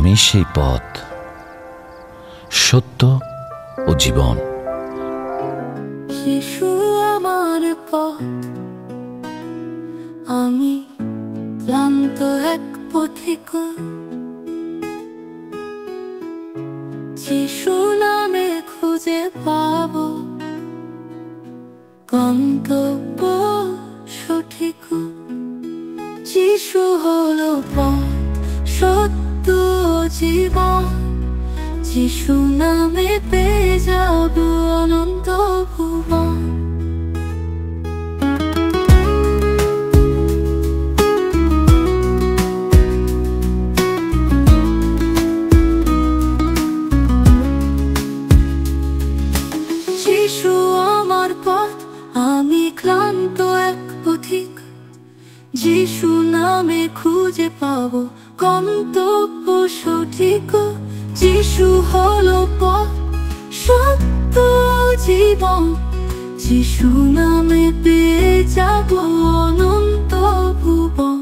আমি সেই পথ, সত্য ও জীবন। যিশু আমার পথ, আমি ক্লান্ত এক পথিক। যিশু নামে খুঁজে পাবো গন্তব্য সঠিক। যিশু হলো পথ, সত্য ও জীবন। যিশু নামে পেয়ে যাব অনন্ত ভুবন। যিশু আমার পথ, আমি ক্লান্ত এক পথিক। যিশু নামে খুঁজে পাবো গন্তব্য সঠিক। যিশু হলো পথ, সত্য জীবন। যিশু নামে পেয়ে যাব অনন্ত ভুবন।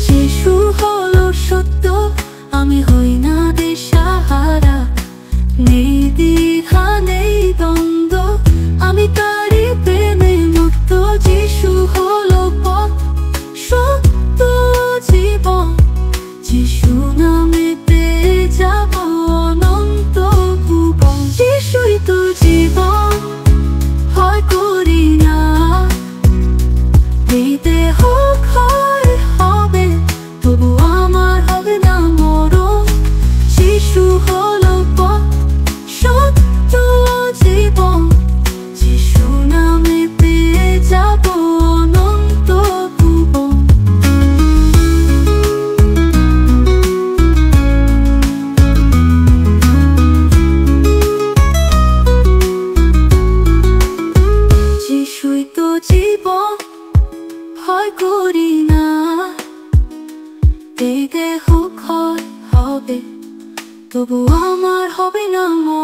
যিশু হলো সত্য, আমি হই না দিশাহারা। নেই দ্বিধা, নেই দ্বন্দ্ব, আমি তারই প্রেমে মুক্ত। যিশু হলো পথ, সত্য জীবন। যিশু নামে পেয়ে যাব অনন্ত ভুবন। যিশুই তো জীবন, ভয় করি না। এই দেহ ক্ষয় হবে, তবু আমার হবে না মরণ। যিশু হলো পথ, সত্য জীবন। যিশু নামে পেয়ে যাব অনন্ত ভুবন। যিশুই তো জীবন, ভয় করি না। এই দেহ ক্ষয় হবে, তবু আমার হবে না মরণ।